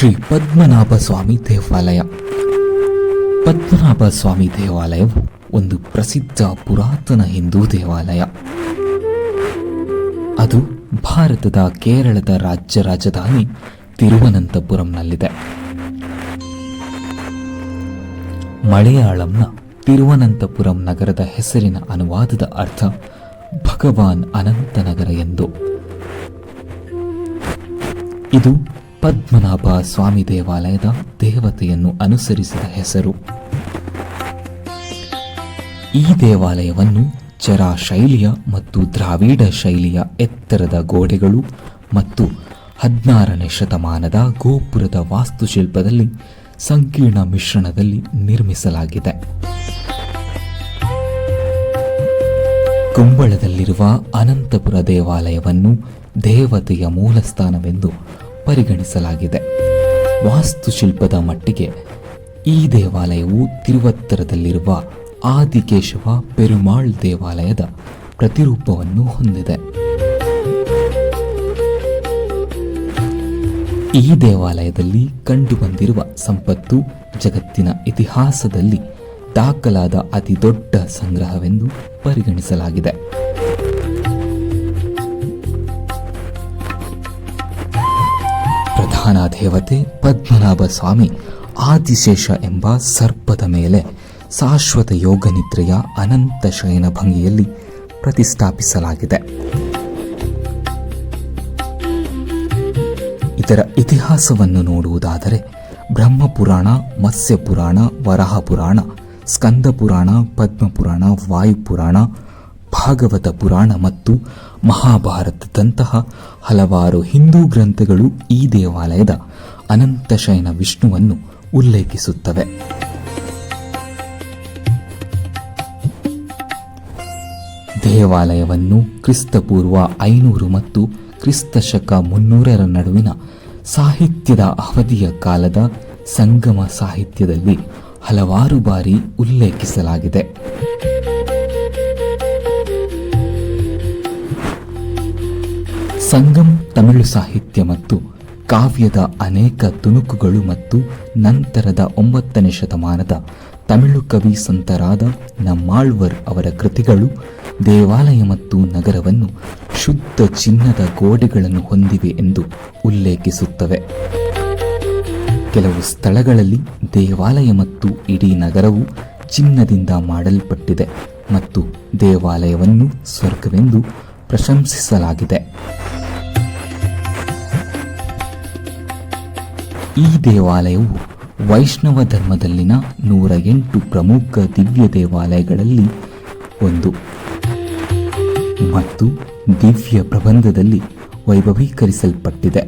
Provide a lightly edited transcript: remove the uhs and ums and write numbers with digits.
ಶ್ರೀ ಪದ್ಮನಾಭ ಸ್ವಾಮಿ ದೇವಾಲಯ. ಪದ್ಮನಾಭ ಸ್ವಾಮಿ ದೇವಾಲಯವು ಒಂದು ಪ್ರಸಿದ್ಧ ಪುರಾತನ ಹಿಂದೂ ದೇವಾಲಯ. ಅದು ಭಾರತದ ಕೇರಳದ ರಾಜ್ಯ ರಾಜಧಾನಿ ತಿರುವನಂತಪುರಂನಲ್ಲಿದೆ. ಮಲಯಾಳಂನ ತಿರುವನಂತಪುರಂ ನಗರದ ಹೆಸರಿನ ಅನುವಾದದ ಅರ್ಥ ಭಗವಾನ್ ಅನಂತ ನಗರ ಎಂದು. ಇದು ಪದ್ಮನಾಭ ಸ್ವಾಮಿ ದೇವಾಲಯದ ದೇವತೆಯನ್ನು ಅನುಸರಿಸಿದ ಹೆಸರು. ಈ ದೇವಾಲಯವನ್ನು ಚರಾ ಶೈಲಿಯ ಮತ್ತು ದ್ರಾವಿಡ ಶೈಲಿಯ ಎತ್ತರದ ಗೋಡೆಗಳು ಮತ್ತು 16ನೇ ಶತಮಾನದ ಗೋಪುರದ ವಾಸ್ತುಶಿಲ್ಪದಲ್ಲಿ ಸಂಕೀರ್ಣ ಮಿಶ್ರಣದಲ್ಲಿ ನಿರ್ಮಿಸಲಾಗಿದೆ. ಕುಂಬಳದಲ್ಲಿರುವ ಅನಂತಪುರ ದೇವಾಲಯವನ್ನು ದೇವತೆಯ ಮೂಲಸ್ಥಾನವೆಂದು ಪರಿಗಣಿಸಲಾಗಿದೆ. ವಾಸ್ತುಶಿಲ್ಪದ ಮಟ್ಟಿಗೆ ಈ ದೇವಾಲಯವು ತಿರುವತ್ತರದಲ್ಲಿರುವ ಆದಿಕೇಶವ ಪೆರುಮಾಳ್ ದೇವಾಲಯದ ಪ್ರತಿರೂಪವನ್ನು ಹೊಂದಿದೆ. ಈ ದೇವಾಲಯದಲ್ಲಿ ಕಂಡುಬಂದಿರುವ ಸಂಪತ್ತು ಜಗತ್ತಿನ ಇತಿಹಾಸದಲ್ಲಿ ದಾಖಲಾದ ಅತಿ ದೊಡ್ಡ ಸಂಗ್ರಹವೆಂದು ಪರಿಗಣಿಸಲಾಗಿದೆ. ಪ್ರಧಾನ ದೇವತೆ ಪದ್ಮನಾಭ ಸ್ವಾಮಿ ಆದಿಶೇಷ ಎಂಬ ಸರ್ಪದ ಮೇಲೆ ಶಾಶ್ವತ ಯೋಗ ನಿದ್ರೆಯ ಅನಂತ ಶಯನ ಭಂಗಿಯಲ್ಲಿ ಪ್ರತಿಷ್ಠಾಪಿಸಲಾಗಿದೆ. ಇದರ ಇತಿಹಾಸವನ್ನು ನೋಡುವುದಾದರೆ ಬ್ರಹ್ಮಪುರಾಣ, ಮತ್ಸ್ಯಪುರಾಣ, ವರಾಹ ಪುರಾಣ, ಸ್ಕಂದ ಪುರಾಣ, ಪದ್ಮಪುರಾಣ, ವಾಯುಪುರಾಣ, ಭಾಗವತ ಪುರಾಣ ಮತ್ತು ಮಹಾಭಾರತದಂತಹ ಹಲವಾರು ಹಿಂದೂ ಗ್ರಂಥಗಳು ಈ ದೇವಾಲಯದ ಅನಂತಶಯನ ವಿಷ್ಣುವನ್ನು ಉಲ್ಲೇಖಿಸುತ್ತವೆ. ದೇವಾಲಯವನ್ನು ಕ್ರಿಸ್ತಪೂರ್ವ 500 ಮತ್ತು ಕ್ರಿಸ್ತಶಕ 300ರ ನಡುವಿನ ಸಾಹಿತ್ಯದ ಅವಧಿಯ ಕಾಲದ ಸಂಗಮ ಸಾಹಿತ್ಯದಲ್ಲಿ ಹಲವಾರು ಬಾರಿ ಉಲ್ಲೇಖಿಸಲಾಗಿದೆ. ಸಂಗಮ್ ತಮಿಳು ಸಾಹಿತ್ಯ ಮತ್ತು ಕಾವ್ಯದ ಅನೇಕ ತುಣುಕುಗಳು ಮತ್ತು ನಂತರದ 9ನೇ ಶತಮಾನದ ತಮಿಳು ಕವಿ ಸಂತರಾದ ನಮ್ಮಾಳ್ವರ್ ಅವರ ಕೃತಿಗಳು ದೇವಾಲಯ ಮತ್ತು ನಗರವನ್ನು ಶುದ್ಧ ಚಿನ್ನದ ಗೋಡೆಗಳನ್ನು ಹೊಂದಿವೆ ಎಂದು ಉಲ್ಲೇಖಿಸುತ್ತವೆ. ಕೆಲವು ಸ್ಥಳಗಳಲ್ಲಿ ದೇವಾಲಯ ಮತ್ತು ಇಡೀ ನಗರವು ಚಿನ್ನದಿಂದ ಮಾಡಲ್ಪಟ್ಟಿದೆ ಮತ್ತು ದೇವಾಲಯವನ್ನು ಸ್ವರ್ಗವೆಂದು ಪ್ರಶಂಸಿಸಲಾಗಿದೆ. ಈ ದೇವಾಲಯವು ವೈಷ್ಣವ ಧರ್ಮದಲ್ಲಿನ 108 ಪ್ರಮುಖ ದಿವ್ಯ ದೇವಾಲಯಗಳಲ್ಲಿ ಒಂದು ಮತ್ತು ದಿವ್ಯ ಪ್ರಬಂಧದಲ್ಲಿ ವೈಭವೀಕರಿಸಲ್ಪಟ್ಟಿದೆ.